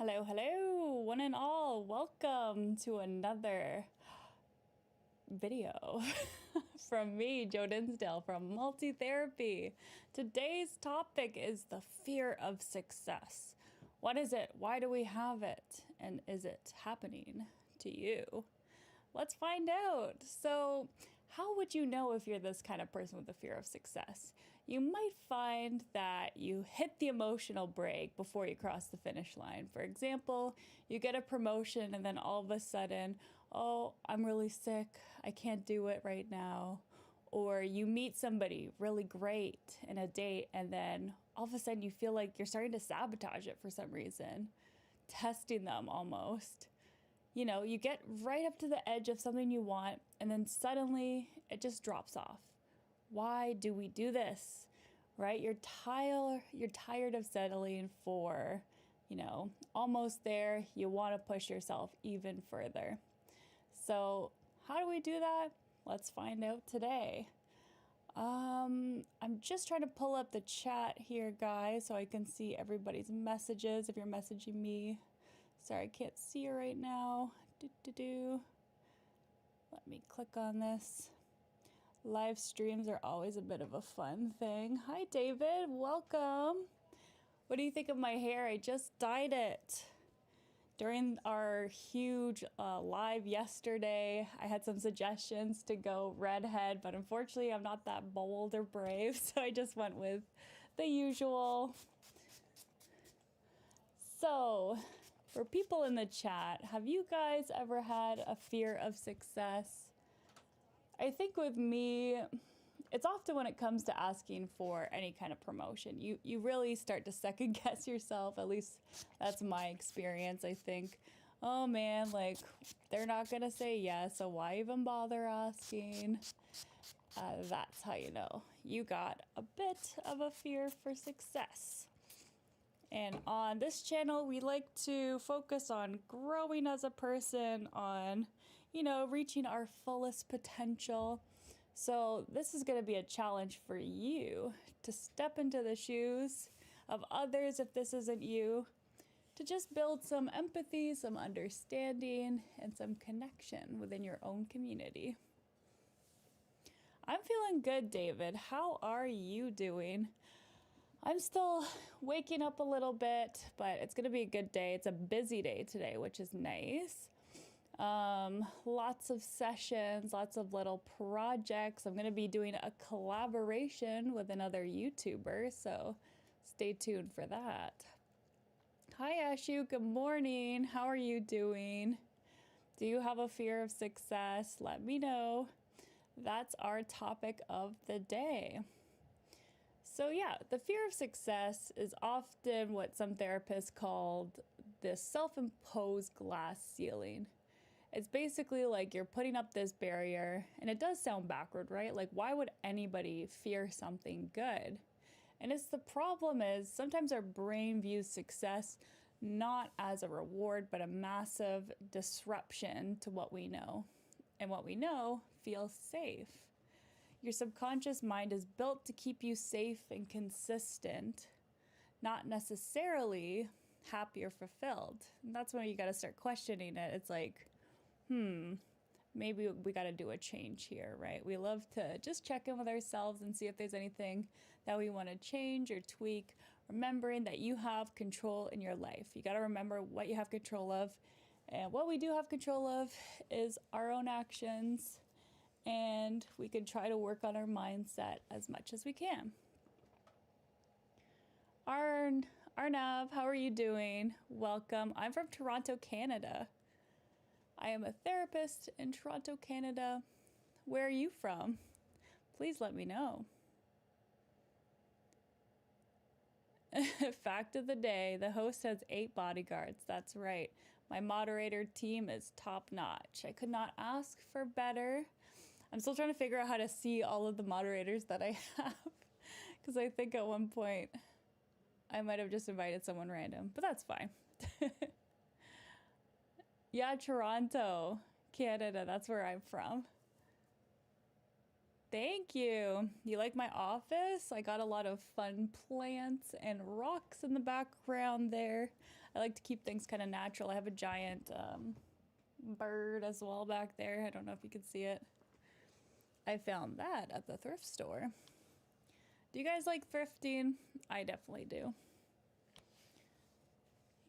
Hello, hello, one and all. Welcome to another video from me, Joe Dinsdale from Multi-Therapy. Today's topic is the fear of success. What is it? Why do we have it? And is it happening to you? Let's find out. So, how would you know if you're this kind of person with the fear of success? You might find that you hit the emotional break before you cross the finish line. For example, you get a promotion and then all of a sudden, oh, I'm really sick. I can't do it right now. Or you meet somebody really great in a date and then all of a sudden you feel like you're starting to sabotage it for some reason, testing them almost. You know, you get right up to the edge of something you want, and then suddenly it just drops off. Why do we do this? Right? You're tired of settling for, almost there. You want to push yourself even further. So how do we do that? Let's find out today. I'm just trying to pull up the chat here, guys, so I can see everybody's messages if you're messaging me. Sorry, I can't see you right now. Let me click on this. Live streams are always a bit of a fun thing. Hi, David. Welcome. What do you think of my hair? I just dyed it. During our huge live yesterday, I had some suggestions to go redhead, but unfortunately, I'm not that bold or brave, so I just went with the usual. So, for people in the chat, have you guys ever had a fear of success? I think with me, it's often when it comes to asking for any kind of promotion. You really start to second guess yourself. At least that's my experience. I think, oh man, like they're not going to say yes, so why even bother asking? That's how you know you got a bit of a fear for success. And on this channel, we like to focus on growing as a person, on, reaching our fullest potential. So this is going to be a challenge for you to step into the shoes of others if this isn't you, to just build some empathy, some understanding, and some connection within your own community. I'm feeling good, David. How are you doing? I'm still waking up a little bit, but it's going to be a good day. It's a busy day today, which is nice. Lots of sessions, lots of little projects. I'm going to be doing a collaboration with another YouTuber, so stay tuned for that. Hi, Ashu. Good morning. How are you doing? Do you have a fear of success? Let me know. That's our topic of the day. So yeah, the fear of success is often what some therapists called the self-imposed glass ceiling. It's basically like you're putting up this barrier, and it does sound backward, right? Like, why would anybody fear something good? And it's the problem is sometimes our brain views success not as a reward, but a massive disruption to what we know. And what we know feels safe. Your subconscious mind is built to keep you safe and consistent, not necessarily happy or fulfilled. And that's when you got to start questioning it. It's like, maybe we got to do a change here, right? We love to just check in with ourselves and see if there's anything that we want to change or tweak, remembering that you have control in your life. You got to remember what you have control of. And what we do have control of is our own actions. And we can try to work on our mindset as much as we can. Arnav, how are you doing? Welcome. I'm from Toronto, Canada. I am a therapist in Toronto, Canada. Where are you from? Please let me know. Fact of the day, the host has 8 bodyguards. That's right. My moderator team is top notch. I could not ask for better. I'm still trying to figure out how to see all of the moderators that I have, because I think at one point I might have just invited someone random, but that's fine. Yeah, Toronto, Canada, that's where I'm from. Thank you. You like my office? I got a lot of fun plants and rocks in the background there. I like to keep things kind of natural. I have a giant bird as well back there. I don't know if you can see it. I found that at the thrift store. Do you guys like thrifting? I definitely do.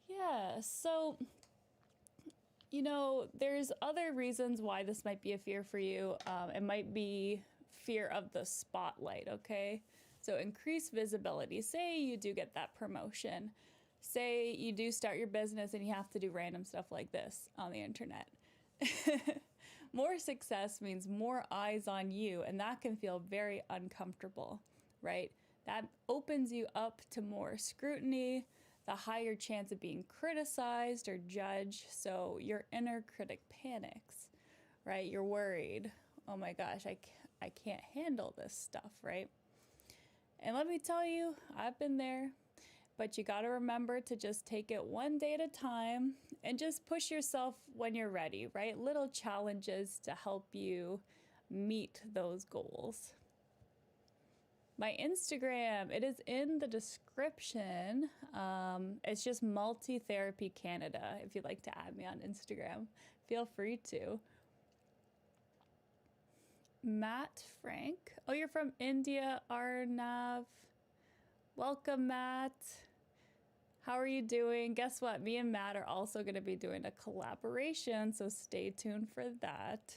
Yeah, so, you know, there's other reasons why this might be a fear for you. It might be fear of the spotlight, okay? So increase visibility. Say you do get that promotion. Say you do start your business and you have to do random stuff like this on the internet. More success means more eyes on you, and that can feel very uncomfortable, right? That opens you up to more scrutiny, the higher chance of being criticized or judged. So your inner critic panics, right? You're worried. Oh my gosh, I can't handle this stuff, right? And let me tell you, I've been there. But you got to remember to just take it one day at a time and just push yourself when you're ready, right? Little challenges to help you meet those goals. My Instagram, it is in the description. It's just Multi-Therapy Canada. If you'd like to add me on Instagram, feel free to. Matt Frank. Oh, you're from India, Arnav. Welcome, Matt. How are you doing? Guess what? Me and Matt are also going to be doing a collaboration, so stay tuned for that.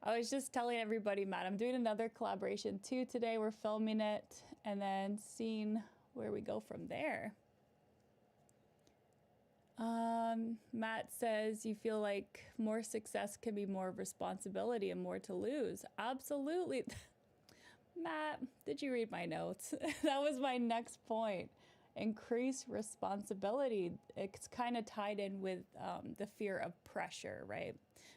I was just telling everybody, Matt, I'm doing another collaboration too today. We're filming it and then seeing where we go from there. Matt says you feel like more success can be more responsibility and more to lose. Absolutely. Matt, did you read my notes? That was my next point. Increase responsibility. It's kind of tied in with the fear of pressure, right?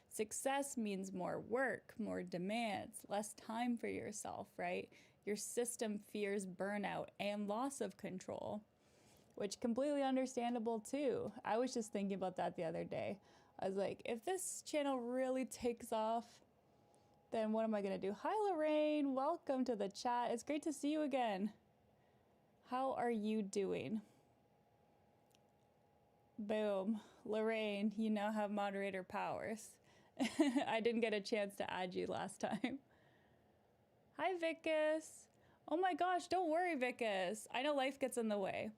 Success means more work, more demands, less time for yourself, right? Your system fears burnout and loss of control, which completely understandable too. I was just thinking about that the other day. I was like, if this channel really takes off, then what am I going to do? Hi, Lorraine. Welcome to the chat. It's great to see you again. How are you doing? Boom. Lorraine, you now have moderator powers. I didn't get a chance to add you last time. Hi, Vicus. Oh my gosh, don't worry, Vicus. I know life gets in the way.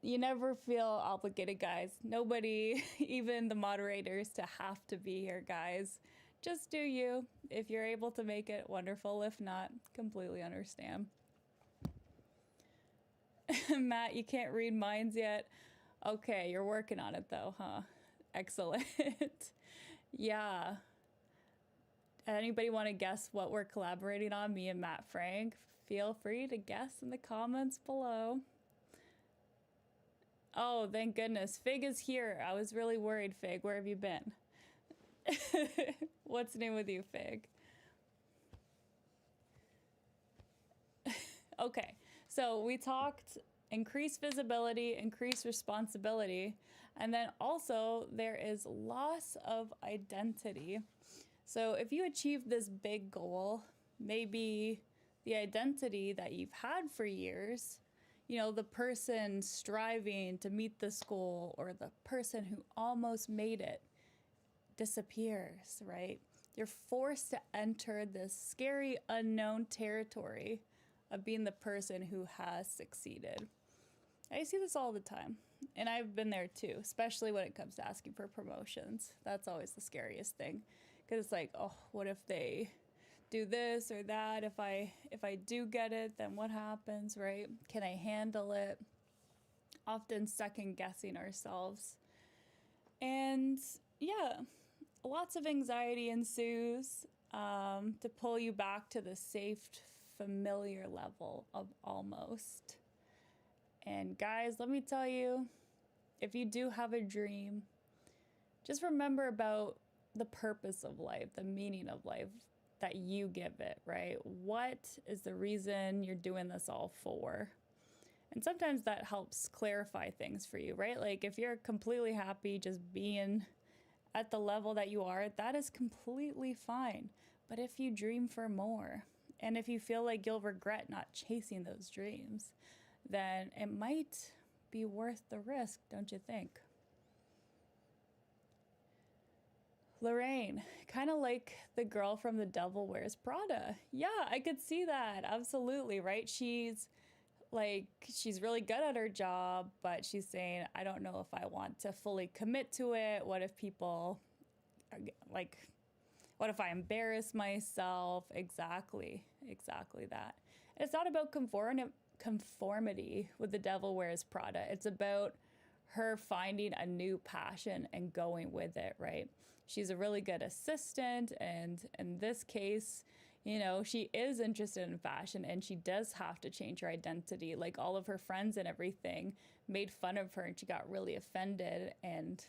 You never feel obligated, guys. Nobody, even the moderators, to have to be here, guys. Just do you. If you're able to make it, wonderful. If not, completely understand. Matt, you can't read minds yet? Okay, you're working on it though, huh? Excellent. Yeah. Anybody want to guess what we're collaborating on, me and Matt Frank? Feel free to guess in the comments below. Oh, thank goodness. Fig is here. I was really worried, Fig. Where have you been? What's new with you, Fig? Okay, so we talked increase visibility, increase responsibility, and then also there is loss of identity. So if you achieve this big goal, maybe the identity that you've had for years, you know, the person striving to meet this goal or the person who almost made it disappears, right? You're forced to enter this scary unknown territory of being the person who has succeeded. I see this all the time, and I've been there too, especially when it comes to asking for promotions. That's always the scariest thing, because it's like, oh, what if they do this or that? If I do get it, then what happens, right? Can I handle it? Often second guessing ourselves. And yeah, lots of anxiety ensues to pull you back to the safe, familiar level of almost. And guys, let me tell you, if you do have a dream, just remember about the purpose of life, the meaning of life that you give it, right? What is the reason you're doing this all for? And sometimes that helps clarify things for you, right? Like if you're completely happy just being at the level that you are, that is completely fine. But if you dream for more, and if you feel like you'll regret not chasing those dreams, then it might be worth the risk, don't you think? Lorraine, kind of like the girl from The Devil Wears Prada. Yeah, I could see that. Absolutely, right? She's really good at her job, but she's saying, I don't know if I want to fully commit to it. What if people, what if I embarrass myself? Exactly that. It's not about conformity with The Devil Wears Prada. It's about her finding a new passion and going with it, right? She's a really good assistant, and in this case, you know, she is interested in fashion and she does have to change her identity. Like, all of her friends and everything made fun of her, and she got really offended and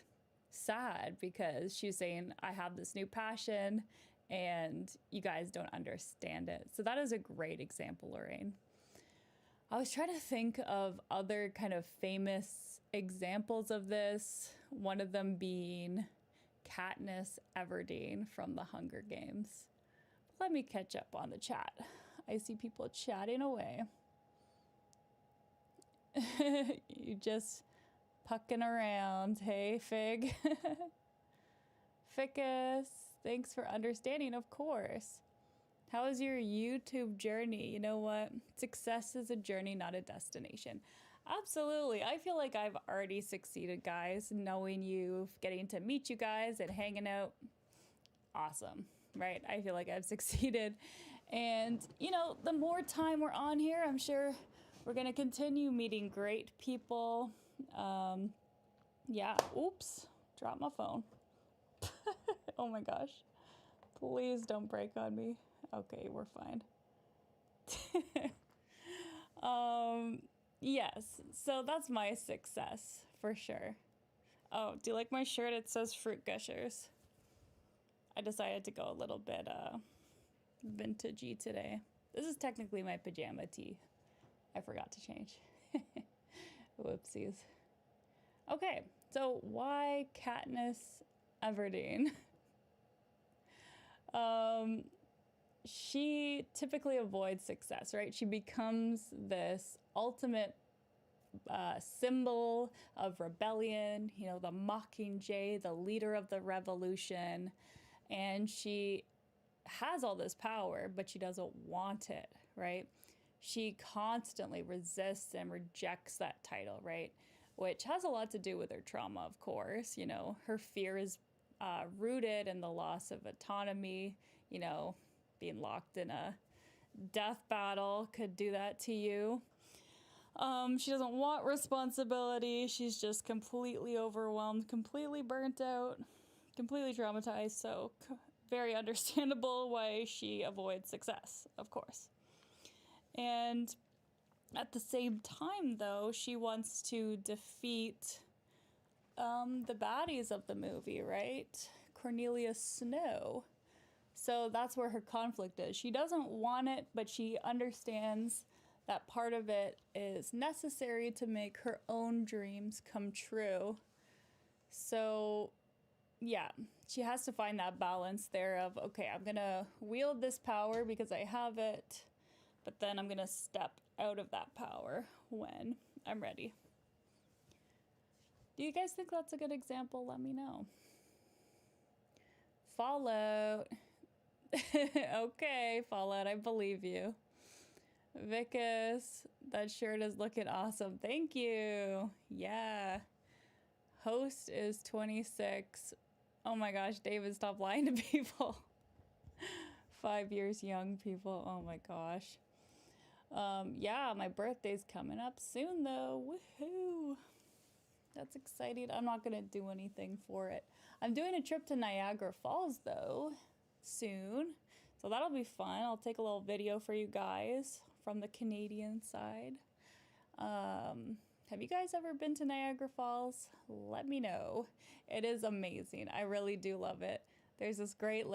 sad because she's saying, I have this new passion and you guys don't understand it. So that is a great example, Lorraine. I was trying to think of other kind of famous examples of this, one of them being Katniss Everdeen from The Hunger Games. Let me catch up on the chat. I see people chatting away. You just pucking around. Hey, Fig. Ficus, thanks for understanding, of course. How is your YouTube journey? You know what? Success is a journey, not a destination. Absolutely. I feel like I've already succeeded, guys. Knowing you, getting to meet you guys and hanging out. Awesome, right? I feel like I've succeeded. And, you know, the more time we're on here, I'm sure we're going to continue meeting great people. Yeah. Oops. Dropped my phone. Oh my gosh. Please don't break on me. Okay, we're fine. Yes, so that's my success for sure. Oh, do you like my shirt? It says Fruit Gushers. I decided to go a little bit vintagey today. This is technically my pajama tee. I forgot to change. Whoopsies. Okay, so why Katniss Everdeen? She typically avoids success, right? She becomes this ultimate symbol of rebellion, you know, the Mockingjay, the leader of the revolution. And she has all this power, but she doesn't want it, right? She constantly resists and rejects that title, right? Which has a lot to do with her trauma, of course. You know, her fear is rooted in the loss of autonomy. You know, being locked in a death battle could do that to you. She doesn't want responsibility. She's just completely overwhelmed, completely burnt out, completely traumatized. So very understandable why she avoids success, of course. And at the same time, though, she wants to defeat the baddies of the movie, right? Cornelia Snow. So that's where her conflict is. She doesn't want it, but she understands that part of it is necessary to make her own dreams come true. So, yeah, she has to find that balance there of, okay, I'm going to wield this power because I have it, but then I'm going to step out of that power when I'm ready. Do you guys think that's a good example? Let me know. Fallout. Okay, Fallout, I believe you. Vicus, that shirt is looking awesome. Thank you. Yeah. Host is 26. Oh my gosh, David, stop lying to people. 5 years young, people. Oh my gosh. Yeah, my birthday's coming up soon though. Woohoo. That's exciting. I'm not going to do anything for it. I'm doing a trip to Niagara Falls though soon. So that'll be fun. I'll take a little video for you guys from the Canadian side. Have you guys ever been to Niagara Falls? Let me know. It is amazing. I really do love it. There's this great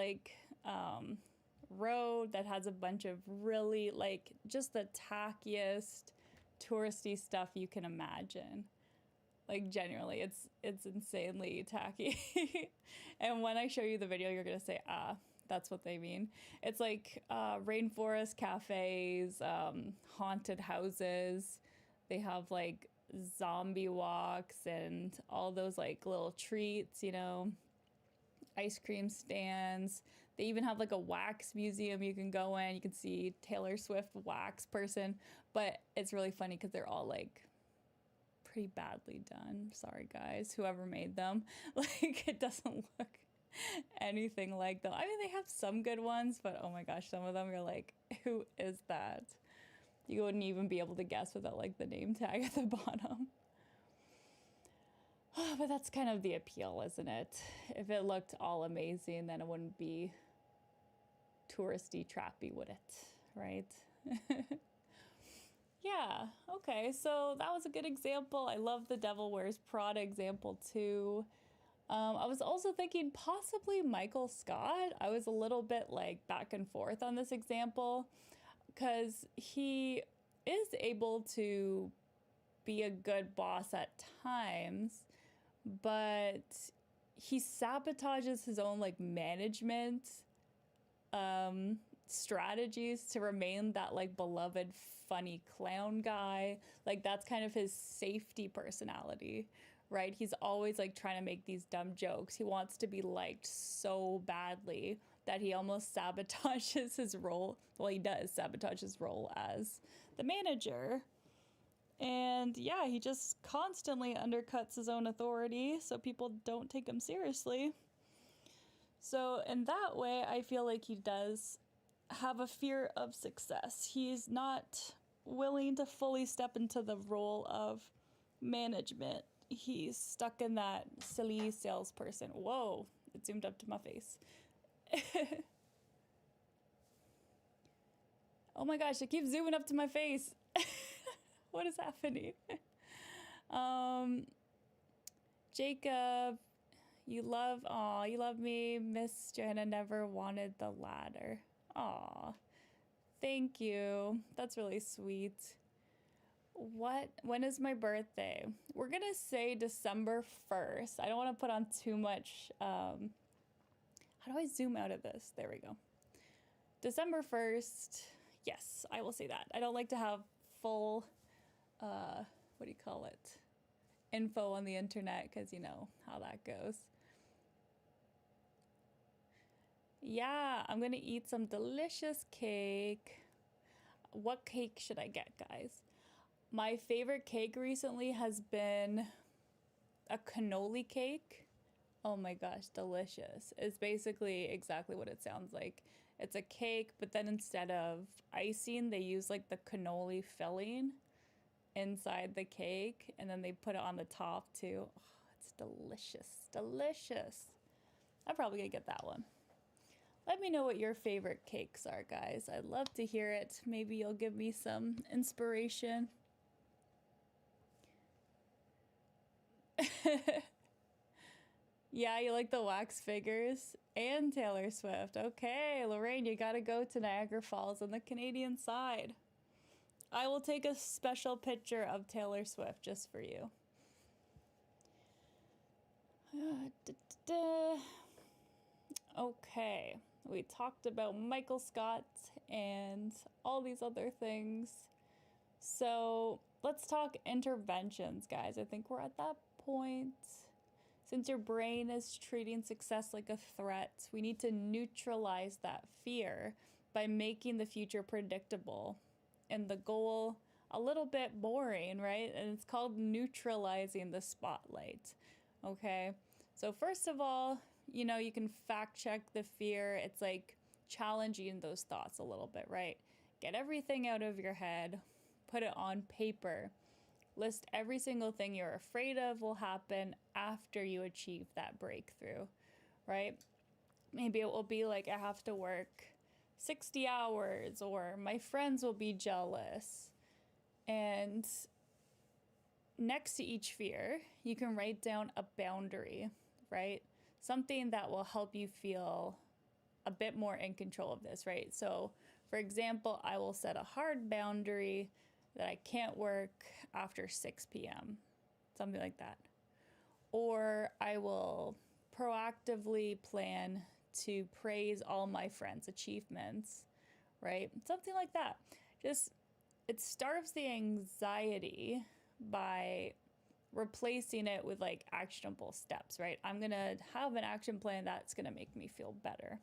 road that has a bunch of really just the tackiest touristy stuff you can imagine. Like, genuinely, it's insanely tacky. And when I show you the video, you're gonna say, that's what they mean. It's like rainforest cafes, haunted houses. They have zombie walks and all those like little treats, you know, ice cream stands. They even have like a wax museum you can go in. You can see Taylor Swift wax person, but it's really funny because they're all like pretty badly done. Sorry guys, whoever made them. Like it doesn't look anything like them. I mean, they have some good ones, but oh my gosh, some of them you're like, who is that? You wouldn't even be able to guess without like the name tag at the bottom. But that's kind of the appeal, isn't it? If it looked all amazing, then it wouldn't be touristy trappy, would it? Right? Yeah, okay, so that was a good example. I love the Devil Wears Prada example too. I was also thinking possibly Michael Scott. I was a little bit like back and forth on this example because he is able to be a good boss at times, but he sabotages his own like management strategies to remain that like beloved funny clown guy. Like that's kind of his safety personality, right? He's always like trying to make these dumb jokes. He wants to be liked so badly that he almost sabotages his role. Well, he does sabotage his role as the manager. And yeah, he just constantly undercuts his own authority so people don't take him seriously. So in that way, I feel like he does have a fear of success. He's not willing to fully step into the role of management. He's stuck in that silly salesperson. Whoa, it zoomed up to my face. Oh my gosh, it keeps zooming up to my face. What is happening? Jacob, you love me. Miss Joanna never wanted the ladder. Aw, thank you. That's really sweet. When is my birthday? We're gonna say December 1st. I don't want to put on too much. How do I zoom out of this? There we go. December 1st. Yes, I will say that. I don't like to have full, what do you call it? Info on the internet because you know how that goes. Yeah, I'm gonna eat some delicious cake. What cake should I get, guys? My favorite cake recently has been a cannoli cake. Oh my gosh, delicious. It's basically exactly what it sounds like. It's a cake, but then instead of icing, they use like the cannoli filling inside the cake, and then they put it on the top too. Oh, it's delicious, delicious. I'm probably gonna get that one. Let me know what your favorite cakes are, guys. I'd love to hear it. Maybe you'll give me some inspiration. Yeah, you like the wax figures and Taylor Swift. Okay, Lorraine, you gotta go to Niagara Falls on the Canadian side. I will take a special picture of Taylor Swift just for you. Okay, we talked about Michael Scott and all these other things. So let's talk interventions, guys. I think we're at that point. Since your brain is treating success like a threat, we need to neutralize that fear by making the future predictable and the goal a little bit boring, right? And it's called neutralizing the spotlight. Okay, so first of all, you know, you can fact check the fear. It's like challenging those thoughts a little bit, right? Get everything out of your head, put it on paper. List every single thing you're afraid of will happen after you achieve that breakthrough, right? Maybe it will be like, I have to work 60 hours, or my friends will be jealous. And next to each fear, you can write down a boundary, right? Something that will help you feel a bit more in control of this, right? So, for example, I will set a hard boundary that I can't work after 6 p.m., something like that. Or I will proactively plan to praise all my friends' achievements, right? Something like that. Just, it starves the anxiety by replacing it with like actionable steps, right? I'm gonna have an action plan that's gonna make me feel better.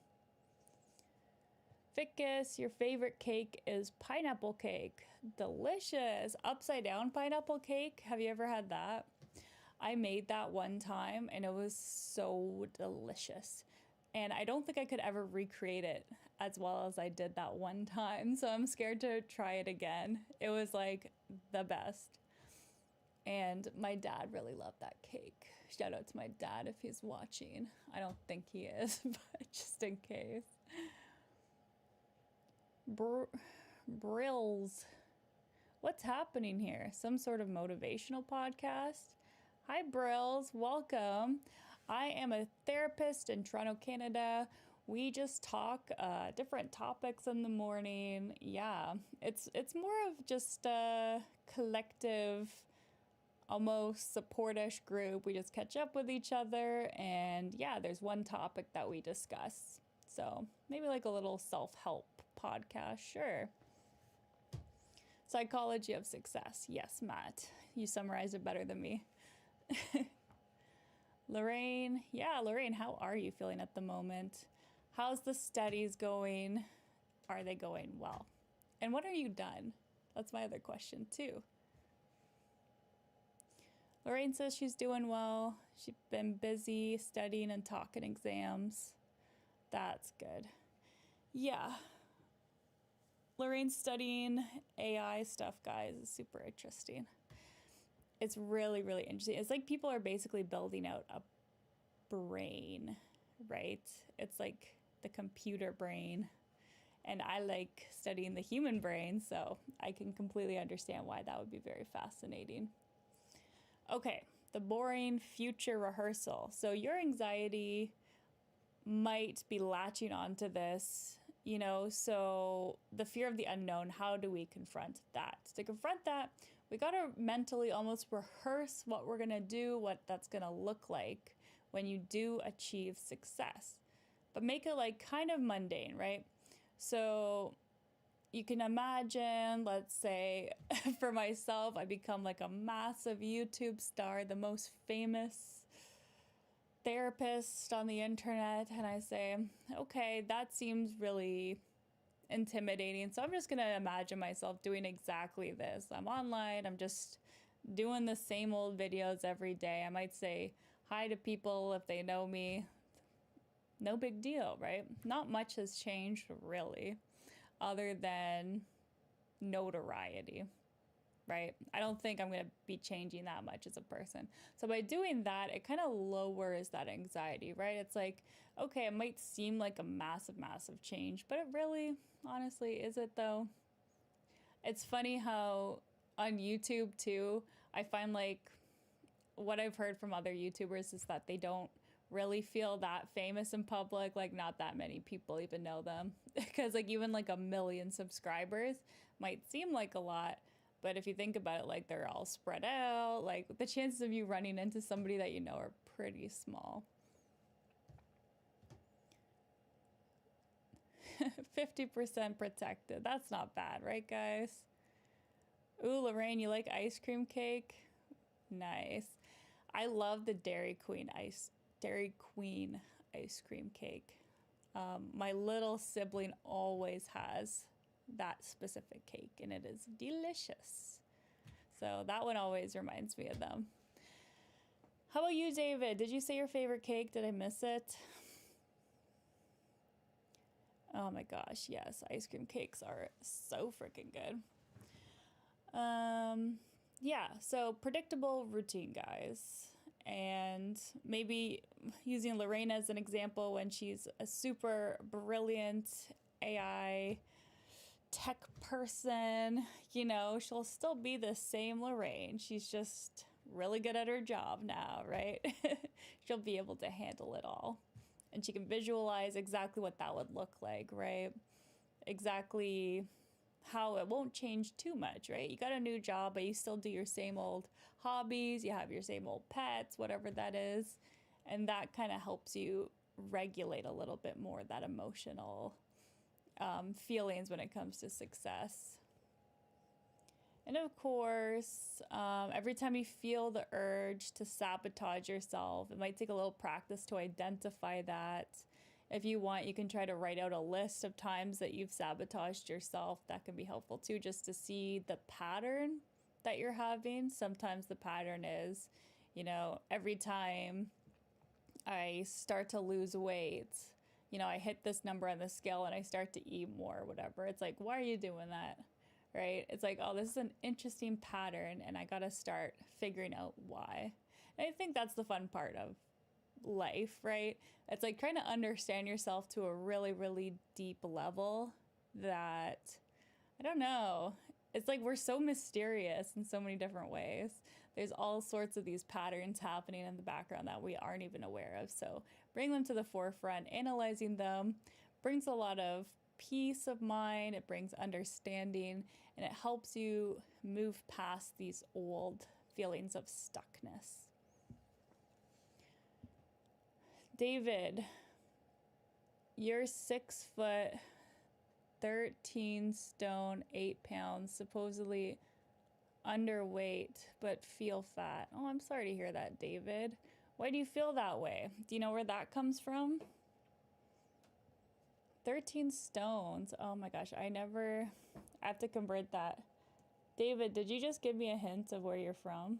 Ficus, your favorite cake is pineapple cake. Delicious. Upside down pineapple cake. Have you ever had that? I made that one time and it was so delicious. And I don't think I could ever recreate it as well as I did that one time. So I'm scared to try it again. It was like the best. And my dad really loved that cake. Shout out to my dad if he's watching. I don't think he is, but just in case. Brills. What's happening here? Some sort of motivational podcast? Hi, Brills. Welcome. I am a therapist in Toronto, Canada. We just talk different topics in the morning. Yeah, it's more of just a collective, almost support-ish group. We just catch up with each other, and yeah, there's one topic that we discuss. So maybe like a little self-help podcast, sure. Psychology of success. Yes, Matt, you summarized it better than me. Lorraine, how are you feeling at the moment? How's the studies going? Are they going well? And what are you done? That's my other question too. Lorraine says she's doing well. She's been busy studying and talking exams. That's good. Yeah. Lorraine's studying AI stuff, guys. It's super interesting. It's really, really interesting. It's like people are basically building out a brain, right? It's like the computer brain. And I like studying the human brain, so I can completely understand why that would be very fascinating. Okay, the boring future rehearsal. So your anxiety might be latching onto this, so the fear of the unknown, how do we confront that? To confront that, we got to mentally almost rehearse what we're going to do, what that's going to look like when you do achieve success. But make it like kind of mundane, right? So you can imagine, let's say, for myself, I become like a massive YouTube star, the most famous therapist on the internet, and I say, okay, that seems really intimidating. So I'm just going to imagine myself doing exactly this. I'm online, I'm just doing the same old videos every day. I might say hi to people if they know me. No big deal, right? Not much has changed really, other than notoriety, right? I don't think I'm going to be changing that much as a person. So by doing that, it kind of lowers that anxiety, right? It's like, okay, it might seem like a massive, massive change, but it really, honestly, is it though? It's funny how on YouTube too, I find like what I've heard from other YouTubers is that they don't really feel that famous in public. Like not that many people even know them because like even like 1 million subscribers might seem like a lot, but if you think about it, like they're all spread out, like the chances of you running into somebody that you know are pretty small. 50% protected. That's not bad, right, guys? Ooh, Lorraine, you like ice cream cake? Nice. I love the Dairy Queen ice cream cake. My little sibling always has that specific cake, and it is delicious. So that one always reminds me of them. How about you, David? Did you say your favorite cake? Did I miss it? Oh my gosh, yes, ice cream cakes are so freaking good. Yeah, so predictable routine, guys. And maybe using Lorraine as an example, when she's a super brilliant AI tech person, she'll still be the same Lorraine. She's just really good at her job now, right? She'll be able to handle it all. And she can visualize exactly what that would look like, right? Exactly how it won't change too much, right? You got a new job, but you still do your same old hobbies, you have your same old pets, whatever that is. And that kind of helps you regulate a little bit more that emotional feelings when it comes to success. And of course, every time you feel the urge to sabotage yourself, it might take a little practice to identify that. If you want, you can try to write out a list of times that you've sabotaged yourself. That can be helpful too, just to see the pattern that you're having. Sometimes the pattern is, every time I start to lose weight, I hit this number on the scale and I start to eat more, whatever. It's like, why are you doing that? Right? It's like, oh, this is an interesting pattern and I got to start figuring out why. And I think that's the fun part of life, right? It's like trying to understand yourself to a really, really deep level that, I don't know, it's like we're so mysterious in so many different ways. There's all sorts of these patterns happening in the background that we aren't even aware of. So bring them to the forefront, analyzing them brings a lot of peace of mind, it brings understanding, and it helps you move past these old feelings of stuckness. David, you're 6 foot, 13 stone, 8 pounds, supposedly underweight, but feel fat. Oh, I'm sorry to hear that, David. Why do you feel that way? Do you know where that comes from? 13 stones. Oh my gosh, I have to convert that. David, did you just give me a hint of where you're from?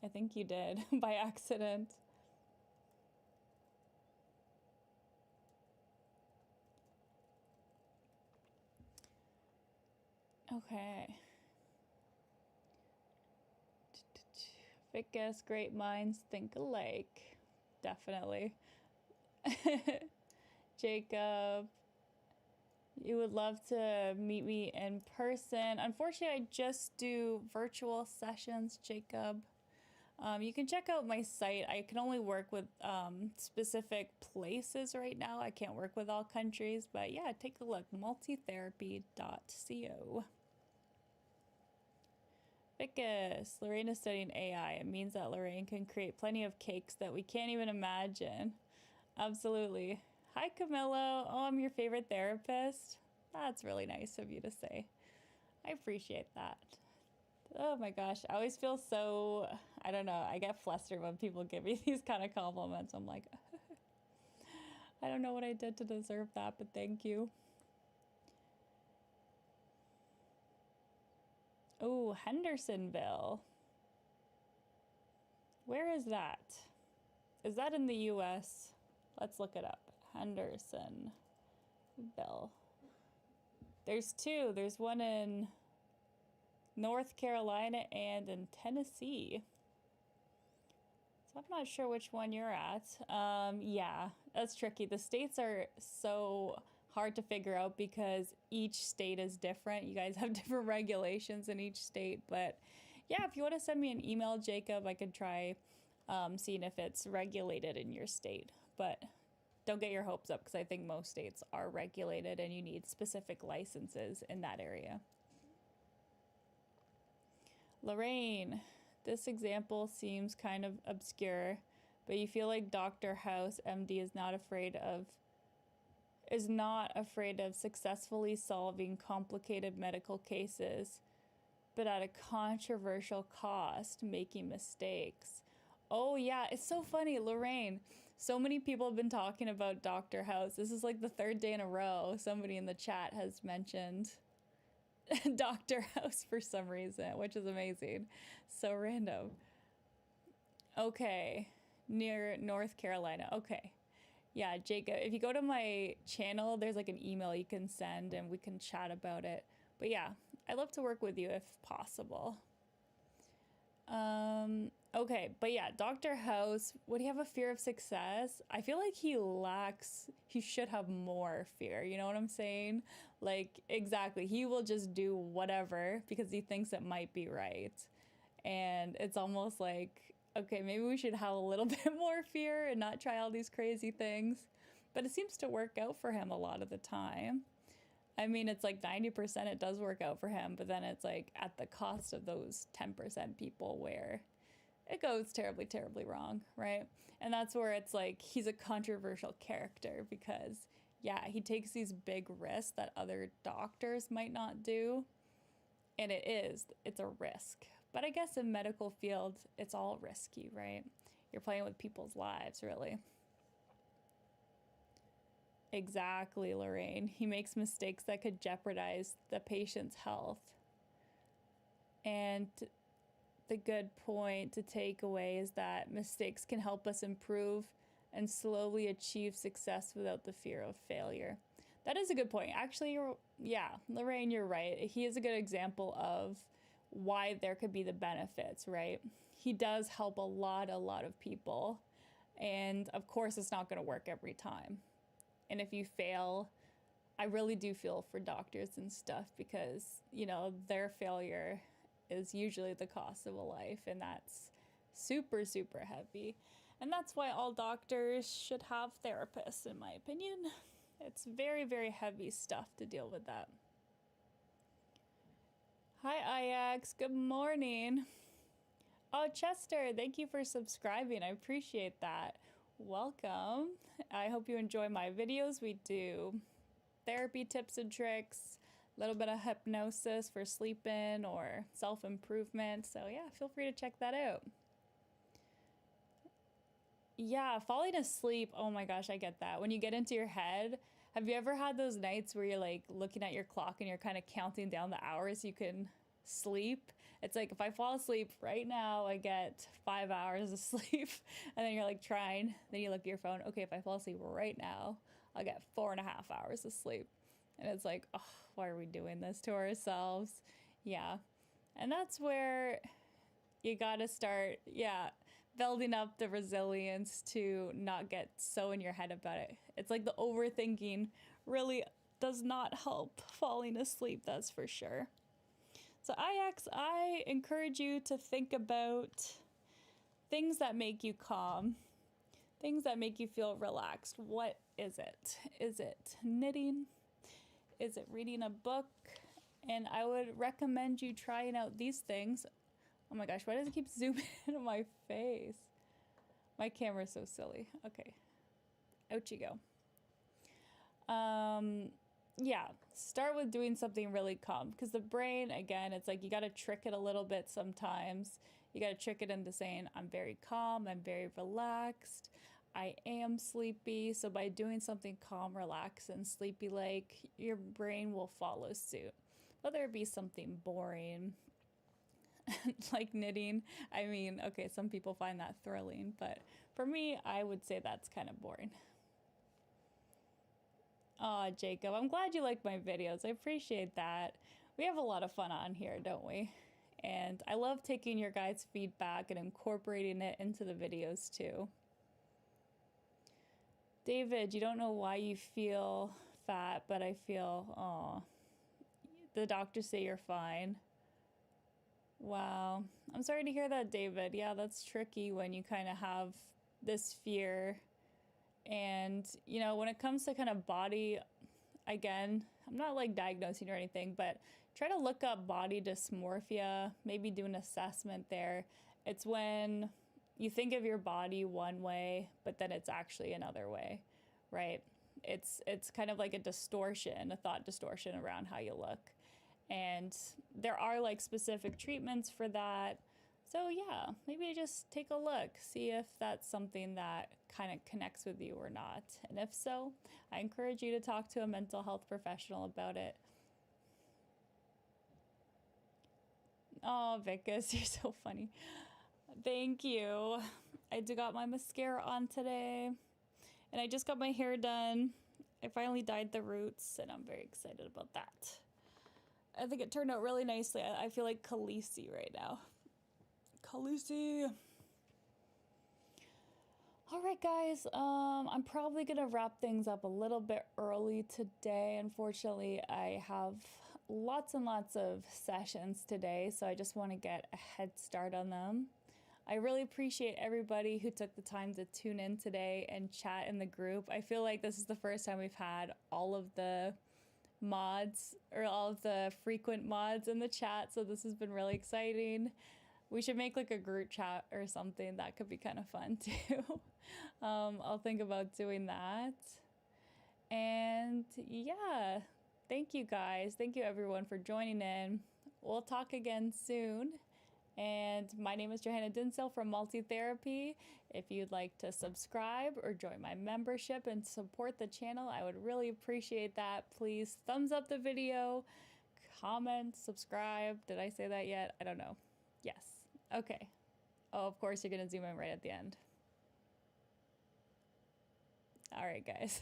I think you did by accident. Okay. Vicus, great minds think alike. Definitely. Jacob, you would love to meet me in person. Unfortunately, I just do virtual sessions, Jacob. You can check out my site. I can only work with specific places right now. I can't work with all countries, but yeah, take a look, multitherapy.co. Vicus, Lorraine is studying AI. It means that Lorraine can create plenty of cakes that we can't even imagine. Absolutely. Hi, Camillo. Oh, I'm your favorite therapist. That's really nice of you to say. I appreciate that. Oh my gosh, I always feel so, I don't know, I get flustered when people give me these kind of compliments. I'm like, I don't know what I did to deserve that, but thank you. Oh, Hendersonville. Where is that? Is that in the US? Let's look it up. Hendersonville. There's two. There's one in North Carolina and in Tennessee. So I'm not sure which one you're at. Yeah, that's tricky. The states are so hard to figure out because each state is different. You guys have different regulations in each state. But yeah, if you want to send me an email, Jacob, I could try seeing if it's regulated in your state. But don't get your hopes up because I think most states are regulated and you need specific licenses in that area. Lorraine, this example seems kind of obscure, but you feel like Dr. House, MD, is not afraid of successfully solving complicated medical cases, but at a controversial cost, making mistakes. Oh yeah, it's so funny, Lorraine. So many people have been talking about Dr. House. This is like the third day in a row somebody in the chat has mentioned Dr. House for some reason, which is amazing. So random. Okay, near North Carolina. Okay. Yeah, Jacob, if you go to my channel, there's like an email you can send and we can chat about it. But yeah, I'd love to work with you if possible. Okay, but yeah, Dr. House, would he have a fear of success? I feel like he should have more fear, you know what I'm saying? Like, exactly, he will just do whatever because he thinks it might be right. And it's almost like, okay, maybe we should have a little bit more fear and not try all these crazy things. But it seems to work out for him a lot of the time. I mean, it's like 90% it does work out for him, but then it's like at the cost of those 10% people where it goes terribly, terribly wrong, right? And that's where it's like he's a controversial character because, yeah, he takes these big risks that other doctors might not do. And it's a risk. But I guess in medical field, it's all risky, right? You're playing with people's lives, really. Exactly, Lorraine. He makes mistakes that could jeopardize the patient's health. And the good point to take away is that mistakes can help us improve and slowly achieve success without the fear of failure. That is a good point. Actually, Lorraine, you're right. He is a good example of why there could be the benefits, right? He does help a lot of people. And of course, it's not going to work every time. And if you fail, I really do feel for doctors and stuff because, their failure is usually the cost of a life, and that's super, super heavy. And that's why all doctors should have therapists, in my opinion. It's very, very heavy stuff to deal with that. Hi, Ix. Good morning. Oh, Chester, thank you for subscribing. I appreciate that. Welcome. I hope you enjoy my videos. We do therapy tips and tricks, a little bit of hypnosis for sleeping or self-improvement. So yeah, feel free to check that out. Yeah, falling asleep. Oh my gosh, I get that. When you get into your head, have you ever had those nights where you're like looking at your clock and you're kind of counting down the hours you can sleep? It's like if I fall asleep right now, I get 5 hours of sleep. And then you're like trying, then you look at your phone. Okay, if I fall asleep right now, I'll get 4.5 hours of sleep. And it's like, oh, why are we doing this to ourselves? Yeah. And that's where you gotta start, building up the resilience to not get so in your head about it. It's like the overthinking really does not help falling asleep, that's for sure. So I encourage you to think about things that make you calm, things that make you feel relaxed. What is it? Is it knitting? Is it reading a book? And I would recommend you trying out these things. Oh my gosh, why does it keep zooming into my face? My camera's so silly. Okay, out you go. Start with doing something really calm because the brain, again, it's like you got to trick it a little bit sometimes. You got to trick it into saying, I'm very calm, I'm very relaxed, I am sleepy. So by doing something calm, relaxed, and sleepy like, your brain will follow suit. Whether it be something boring, like knitting. I mean, okay, some people find that thrilling, but for me, I would say that's kind of boring. Aw, Jacob, I'm glad you like my videos. I appreciate that. We have a lot of fun on here, don't we? And I love taking your guys' feedback and incorporating it into the videos too. David, you don't know why you feel fat, but I feel, the doctors say you're fine. Wow. I'm sorry to hear that, David. Yeah, that's tricky when you kind of have this fear. And, when it comes to kind of body, again, I'm not like diagnosing or anything, but try to look up body dysmorphia, maybe do an assessment there. It's when you think of your body one way, but then it's actually another way, right? It's kind of like a distortion, a thought distortion around how you look. And there are like specific treatments for that. So yeah, maybe just take a look, see if that's something that kind of connects with you or not. And if so, I encourage you to talk to a mental health professional about it. Oh, Vicus, you're so funny. Thank you. I got my mascara on today, and I just got my hair done. I finally dyed the roots, and I'm very excited about that. I think it turned out really nicely. I feel like Khaleesi right now. Khaleesi. All right, guys. I'm probably gonna wrap things up a little bit early today. Unfortunately, I have lots and lots of sessions today, so I just want to get a head start on them. I really appreciate everybody who took the time to tune in today and chat in the group. I feel like this is the first time we've had all of the mods or all of the frequent mods in the chat, so this has been really exciting. We should make like a group chat or something. That could be kind of fun too. I'll think about doing that. And yeah, thank you guys. Thank you everyone for joining in. we'll talk again soon. And my name is Johanna Dinsell from Multi-Therapy. If you'd like to subscribe or join my membership and support the channel, I would really appreciate that. Please thumbs up the video, comment, subscribe. Did I say that yet? I don't know. Yes. Okay. Oh, of course, you're going to zoom in right at the end. All right, guys.